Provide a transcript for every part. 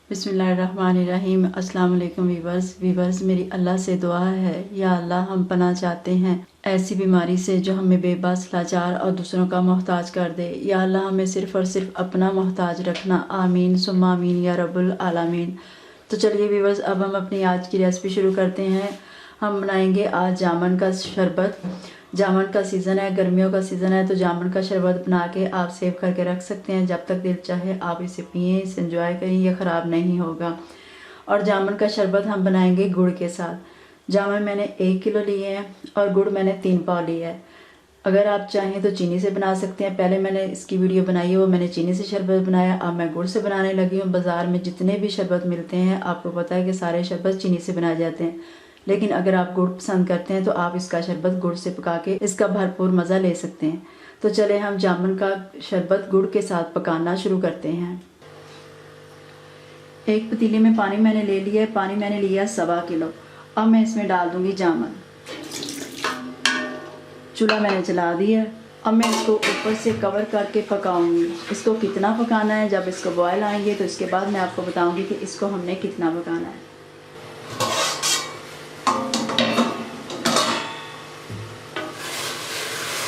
बिस्मिल्लाहिर्रहमानिर्रहीम। अस्सलाम वालेकुम वीवर्स, मेरी अल्लाह से दुआ है, या अल्लाह हम पनाह चाहते हैं ऐसी बीमारी से जो हमें बेबस, लाचार और दूसरों का मोहताज कर दे। या अल्लाह हमें सिर्फ़ और सिर्फ अपना मोहताज रखना। आमीन सुम्मा आमीन या रब्बुल आलमीन। तो चलिए वीवर्स, अब हम अपनी आज की रेसिपी शुरू करते हैं। हम बनाएंगे आज जामुन का शरबत। जामुन का सीज़न है, गर्मियों का सीज़न है, तो जामुन का शरबत बना के आप सेव करके रख सकते हैं। जब तक दिल चाहे आप इसे पिएं, इसे एंजॉय करें, ये ख़राब नहीं होगा। और जामुन का शरबत हम बनाएंगे गुड़ के साथ। जामुन मैंने 1 किलो लिए हैं और गुड़ मैंने 3 पाव लिया है। अगर आप चाहें तो चीनी से बना सकते हैं। पहले मैंने इसकी वीडियो बनाई है, वो मैंने चीनी से शरबत बनाया। अब मैं गुड़ से बनाने लगी हूँ। बाज़ार में जितने भी शरबत मिलते हैं, आपको पता है कि सारे शरबत चीनी से बनाए जाते हैं, लेकिन अगर आप गुड़ पसंद करते हैं तो आप इसका शरबत गुड़ से पका के इसका भरपूर मज़ा ले सकते हैं। तो चले हम जामुन का शरबत गुड़ के साथ पकाना शुरू करते हैं। एक पतीले में पानी मैंने ले लिया है। पानी मैंने लिया 1.25 किलो। अब मैं इसमें डाल दूंगी जामुन। चूल्हा मैंने जला दिया है। अब मैं इसको ऊपर से कवर करके पकाऊंगी। इसको कितना पकाना है, जब इसको बॉयल आएंगे तो इसके बाद मैं आपको बताऊंगी कि इसको हमने कितना पकाना है।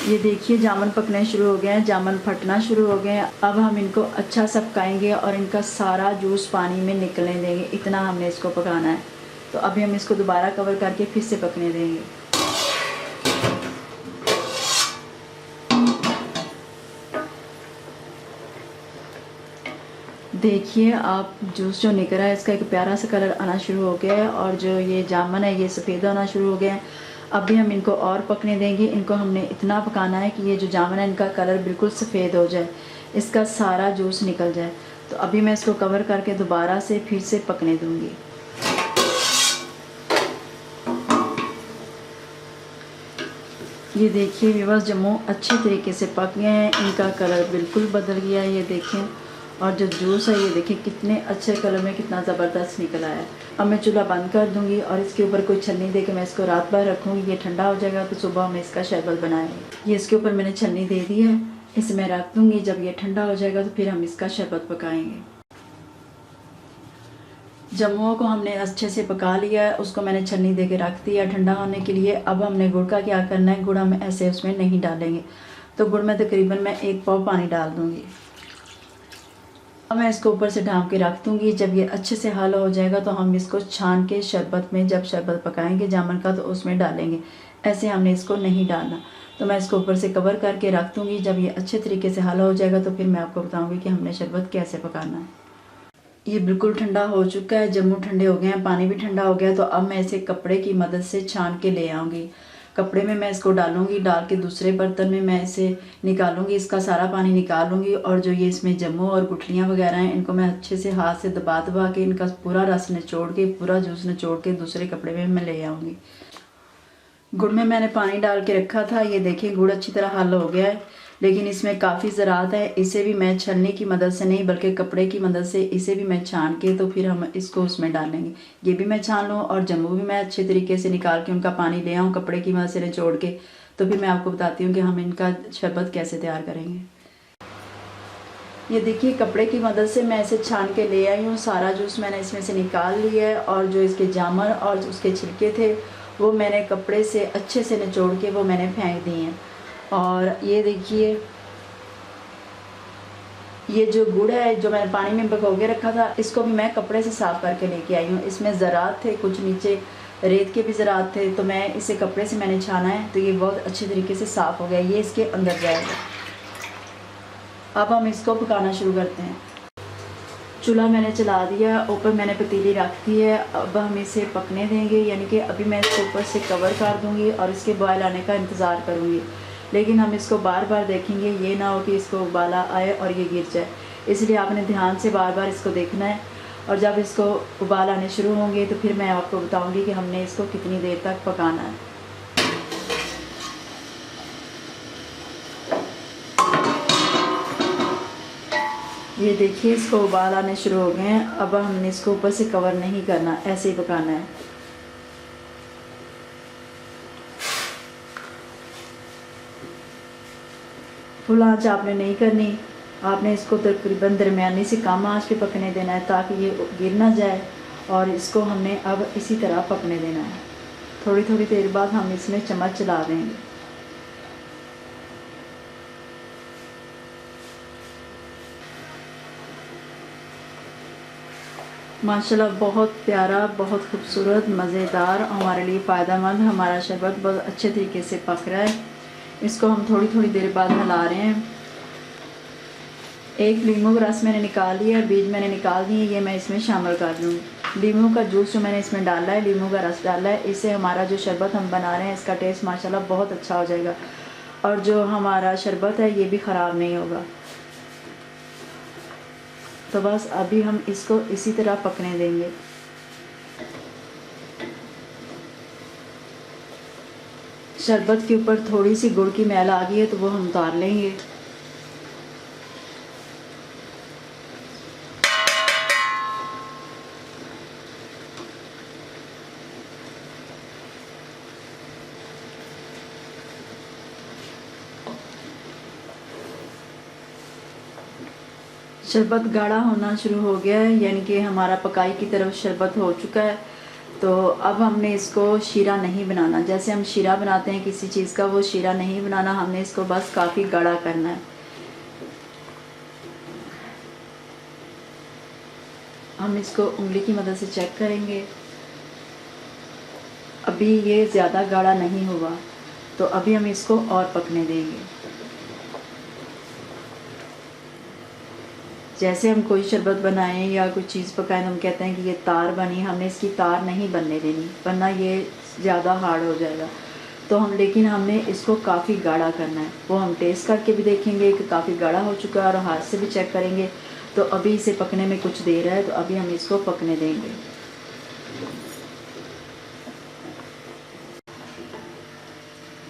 ये देखिए जामुन पकने शुरू हो गए हैं, जामुन फटना शुरू हो गए हैं। अब हम इनको अच्छा सा पकाएंगे और इनका सारा जूस पानी में निकलने देंगे। इतना हमने इसको पकाना है। तो अभी हम इसको दोबारा कवर करके फिर से पकने देंगे। देखिए आप, जूस जो निकल रहा है इसका एक प्यारा सा कलर आना शुरू हो गया है और जो ये जामुन है ये सफ़ेद होना शुरू हो गया है। अब भी हम इनको और पकने देंगे। इनको हमने इतना पकाना है कि ये जो जामुन है इनका कलर बिल्कुल सफ़ेद हो जाए, इसका सारा जूस निकल जाए। तो अभी मैं इसको कवर करके दोबारा से फिर से पकने दूंगी। ये देखिए व्यूअर्स, जामुन अच्छे तरीके से पक गए हैं, इनका कलर बिल्कुल बदल गया है, ये देखें। और जो जूस है ये देखिए कितने अच्छे कलर में कितना ज़बरदस्त निकल आया है। अब मैं चूल्हा बंद कर दूंगी और इसके ऊपर कोई छन्नी दे के मैं इसको रात भर रखूँगी। ये ठंडा हो जाएगा तो सुबह हम इसका शरबत बनाएंगे। ये इसके ऊपर मैंने छन्नी दे दी है, इसे मैं रख दूँगी। जब ये ठंडा हो जाएगा तो फिर हम इसका शरबत पकाएंगे। जामुन को हमने अच्छे से पका लिया है, उसको मैंने छन्नी दे के रख दिया ठंडा होने के लिए। अब हमने गुड़ का क्या करना है, गुड़ हम ऐसे उसमें नहीं डालेंगे। तो गुड़ में तकरीबन मैं 1 पाव पानी डाल दूँगी। अब मैं इसको ऊपर से ढाँप के रख दूँगी। जब ये अच्छे से हल हो जाएगा तो हम इसको छान के शरबत में, जब शरबत पकाएंगे जामुन का, तो उसमें डालेंगे। ऐसे हमने इसको नहीं डालना। तो मैं इसको ऊपर से कवर करके रख दूँगी। जब ये अच्छे तरीके से हल हो जाएगा तो फिर मैं आपको बताऊँगी कि हमने शरबत कैसे पकाना है। ये बिल्कुल ठंडा हो चुका है, जामुन ठंडे हो गए हैं, पानी भी ठंडा हो गया। तो अब मैं इसे कपड़े की मदद से छान के ले आऊँगी। कपड़े में मैं इसको डालूँगी, डाल के दूसरे बर्तन में मैं इसे निकालूँगी, इसका सारा पानी निकालूँगी। और जो ये इसमें जामुन और गुठलियाँ वगैरह हैं, इनको मैं अच्छे से हाथ से दबा दबा के इनका पूरा रस निचोड़ के, पूरा जूस निचोड़ के दूसरे कपड़े में मैं ले आऊँगी। गुड़ में मैंने पानी डाल के रखा था। ये देखिए गुड़ अच्छी तरह हल हो गया है, लेकिन इसमें काफ़ी ज़रात है। इसे भी मैं छन्नी की मदद से नहीं बल्कि कपड़े की मदद से इसे भी मैं छान के तो फिर हम इसको उसमें डालेंगे। ये भी मैं छान लूँ और जामुन भी मैं अच्छे तरीके से निकाल के उनका पानी ले आऊँ कपड़े की मदद से निचोड़ के। तो फिर मैं आपको बताती हूँ कि हम इनका शरबत कैसे तैयार करेंगे। ये देखिए कपड़े की मदद से मैं इसे छान के ले आई हूँ। सारा जूस मैंने इसमें से निकाल लिया है और जो इसके जामुन और उसके छिलके थे वो मैंने कपड़े से अच्छे से निचोड़ के वो मैंने फेंक दिए हैं। और ये देखिए ये जो गुड़ है जो मैंने पानी में भिगो के रखा था, इसको भी मैं कपड़े से साफ़ करके लेके आई हूँ। इसमें ज़रात थे, कुछ नीचे रेत के भी ज़रात थे, तो मैं इसे कपड़े से मैंने छाना है। तो ये बहुत अच्छे तरीके से साफ़ हो गया, ये इसके अंदर जाएगा। अब हम इसको पकाना शुरू करते हैं। चूल्हा मैंने चला दिया, ऊपर मैंने पतीली रख दी है। अब हम इसे पकने देंगे, यानी कि अभी मैं इसके ऊपर से कवर कर दूंगी और इसके बॉयल आने का इंतज़ार करूंगी। लेकिन हम इसको बार बार देखेंगे, ये ना हो कि इसको उबाला आए और ये गिर जाए। इसलिए आपने ध्यान से बार बार इसको देखना है। और जब इसको उबाल आने शुरू होंगे तो फिर मैं आपको बताऊँगी कि हमने इसको कितनी देर तक पकाना है। ये देखिए इसको उबाल आने शुरू हो गए हैं। अब हमने इसको ऊपर से कवर नहीं करना, ऐसे ही पकाना है। फुल आंच आपने नहीं करनी, आपने इसको तकरीबन दरमियानी से कम आंच पे पकने देना है ताकि ये गिर ना जाए। और इसको हमने अब इसी तरह पकने देना है। थोड़ी थोड़ी देर बाद हम इसमें चम्मच चला देंगे। माशाल्लाह बहुत प्यारा, बहुत खूबसूरत, मज़ेदार, हमारे लिए फ़ायदेमंद हमारा शरबत बहुत अच्छे तरीके से पक रहा है। इसको हम थोड़ी थोड़ी देर बाद हिला रहे हैं। एक लीमू का रस मैंने निकाल लिया, बीज मैंने निकाल दिए, ये मैं इसमें शामिल कर दूँगी। लीमू का जूस जो मैंने इसमें डाला है, लीमू का रस डाला है, इससे हमारा जो शरबत हम बना रहे हैं इसका टेस्ट माशाल्लाह बहुत अच्छा हो जाएगा और जो हमारा शरबत है ये भी ख़राब नहीं होगा। तो बस अभी हम इसको इसी तरह पकने देंगे। शरबत के ऊपर थोड़ी सी गुड़ की मैल आ गई है तो वो हम उतार लेंगे। शरबत गाढ़ा होना शुरू हो गया है, यानी कि हमारा पकाई की तरफ शरबत हो चुका है। तो अब हमने इसको शीरा नहीं बनाना, जैसे हम शीरा बनाते हैं किसी चीज़ का, वो शीरा नहीं बनाना, हमने इसको बस काफ़ी गाढ़ा करना है। हम इसको उंगली की मदद से चेक करेंगे। अभी ये ज़्यादा गाढ़ा नहीं हुआ, तो अभी हम इसको और पकने देंगे। जैसे हम कोई शरबत बनाएं या कोई चीज़ पकाएं तो हम कहते हैं कि ये तार बनी, हमने इसकी तार नहीं बनने देनी वरना ये ज़्यादा हार्ड हो जाएगा। तो लेकिन हमने इसको काफ़ी गाढ़ा करना है। वो हम टेस्ट करके भी देखेंगे कि काफ़ी गाढ़ा हो चुका है और हाथ से भी चेक करेंगे। तो अभी इसे पकने में कुछ देर है, तो अभी हम इसको पकने देंगे।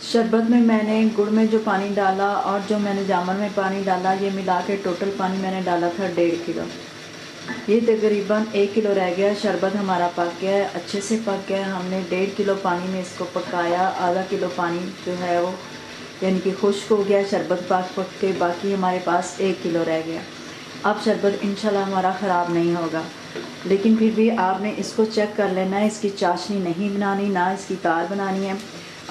शरबत में मैंने गुड़ में जो पानी डाला और जो मैंने जामुन में पानी डाला, ये मिला के टोटल पानी मैंने डाला था 1.5 किलो। ये तकरीबन 1 किलो रह गया। शरबत हमारा पक गया है, अच्छे से पक गया है। हमने 1.5 किलो पानी में इसको पकाया। आधा किलो पानी जो है वो यानी कि खुश्क हो गया शरबत पक के, बाकी हमारे पास 1 किलो रह गया। अब शरबत इंशाल्लाह हमारा ख़राब नहीं होगा, लेकिन फिर भी आपने इसको चेक कर लेना है। इसकी चाशनी नहीं बनानी, ना इसकी तार बनानी है।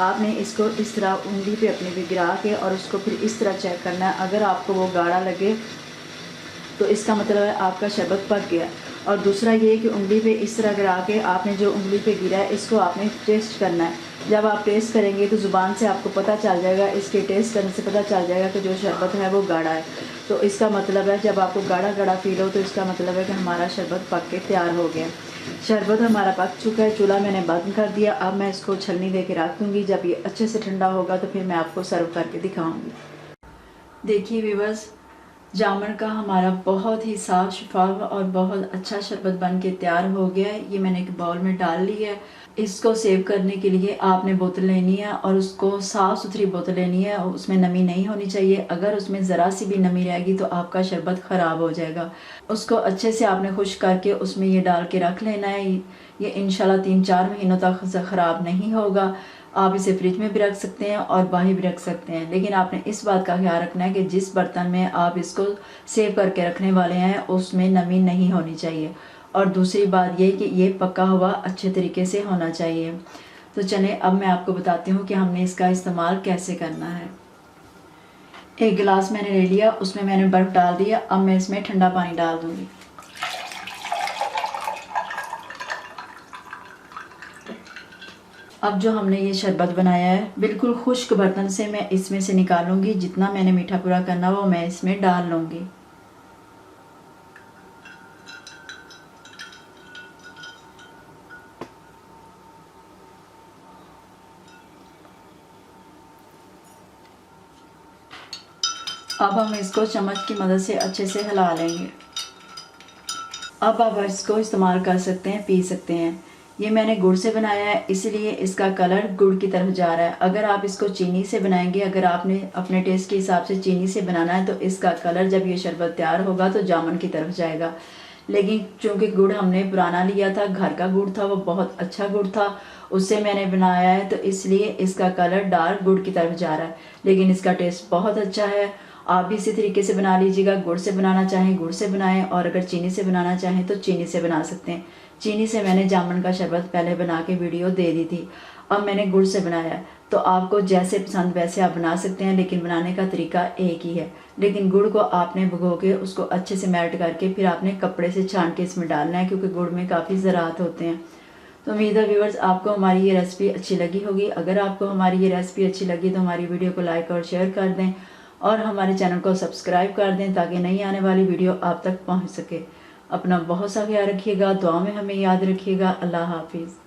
आपने इसको इस तरह उंगली पे अपने भी गिरा के और उसको फिर इस तरह चेक करना है। अगर आपको वो गाढ़ा लगे तो इसका मतलब है आपका शरबत पक गया। और दूसरा ये कि उंगली पे इस तरह गिरा के आपने जो उंगली पे गिरा है इसको आपने टेस्ट करना है। जब आप टेस्ट करेंगे तो ज़ुबान से आपको पता चल जाएगा, इसके टेस्ट करने से पता चल जाएगा कि जो शरबत है वो गाढ़ा है। तो इसका मतलब है जब आपको गाढ़ा गाढ़ा फील हो तो इसका मतलब है कि हमारा शरबत पक के तैयार हो गया। शरबत हमारा पक चुका है, चूल्हा मैंने बंद कर दिया। अब मैं इसको छलनी दे के रख दूँगी। जब ये अच्छे से ठंडा होगा तो फिर मैं आपको सर्व करके दिखाऊँगी। देखिए व्यूअर्स, जामुन का हमारा बहुत ही साफ़ शफाफ और बहुत अच्छा शरबत बन के तैयार हो गया है। ये मैंने एक बाउल में डाल लिया है। इसको सेव करने के लिए आपने बोतल लेनी है और उसको साफ़ सुथरी बोतल लेनी है, उसमें नमी नहीं होनी चाहिए। अगर उसमें ज़रा सी भी नमी रहेगी तो आपका शरबत ख़राब हो जाएगा। उसको अच्छे से आपने खुश्क करके उसमें ये डाल के रख लेना है। ये इंशाल्लाह 3-4 महीनों तक ख़राब नहीं होगा। आप इसे फ्रिज में भी रख सकते हैं और बाहर भी रख सकते हैं, लेकिन आपने इस बात का ख्याल रखना है कि जिस बर्तन में आप इसको सेव करके रखने वाले हैं उसमें नमी नहीं होनी चाहिए। और दूसरी बात ये कि ये पका हुआ अच्छे तरीके से होना चाहिए। तो चलें अब मैं आपको बताती हूँ कि हमने इसका इस्तेमाल कैसे करना है। एक गिलास मैंने ले लिया, उसमें मैंने बर्फ़ डाल दिया। अब मैं इसमें ठंडा पानी डाल दूँगी। अब जो हमने ये शरबत बनाया है बिल्कुल खुश्क बर्तन से मैं इसमें से निकालूंगी। जितना मैंने मीठा पूरा करना वो मैं इसमें डाल लूँगी। अब हम इसको चम्मच की मदद से अच्छे से हिला लेंगे। अब आप इसको इस्तेमाल कर सकते हैं, पी सकते हैं। ये मैंने गुड़ से बनाया है इसलिए इसका कलर गुड़ की तरफ जा रहा है। अगर आप इसको चीनी से बनाएंगे, अगर आपने अपने टेस्ट के हिसाब से चीनी से बनाना है तो इसका कलर जब ये शरबत तैयार होगा तो जामुन की तरफ जाएगा। लेकिन चूँकि गुड़ हमने पुराना लिया था, घर का गुड़ था, वो बहुत अच्छा गुड़ था, उससे मैंने बनाया है, तो इसलिए इसका कलर डार्क गुड़ की तरफ जा रहा है। लेकिन इसका टेस्ट बहुत अच्छा है आप भी इसी तरीके से बना लीजिएगा। गुड़ से बनाना चाहें गुड़ से बनाएं, और अगर चीनी से बनाना चाहें तो चीनी से बना सकते हैं। चीनी से मैंने जामुन का शरबत पहले बना के वीडियो दे दी थी। अब मैंने गुड़ से बनाया है, तो आपको जैसे पसंद वैसे आप बना सकते हैं, लेकिन बनाने का तरीका एक ही है। लेकिन गुड़ को आपने भिगो के उसको अच्छे से मेल्ट करके फिर आपने कपड़े से छान के इसमें डालना है, क्योंकि गुड़ में काफ़ी ज़रात होते हैं। तो उम्मीद है व्यूअर्स आपको हमारी ये रेसिपी अच्छी लगी होगी। अगर आपको हमारी ये रेसिपी अच्छी लगी तो हमारी वीडियो को लाइक और शेयर कर दें, और हमारे चैनल को सब्सक्राइब कर दें, ताकि नई आने वाली वीडियो आप तक पहुंच सके। अपना बहुत सा ख्याल रखिएगा, दुआ में हमें याद रखिएगा। अल्लाह हाफिज़।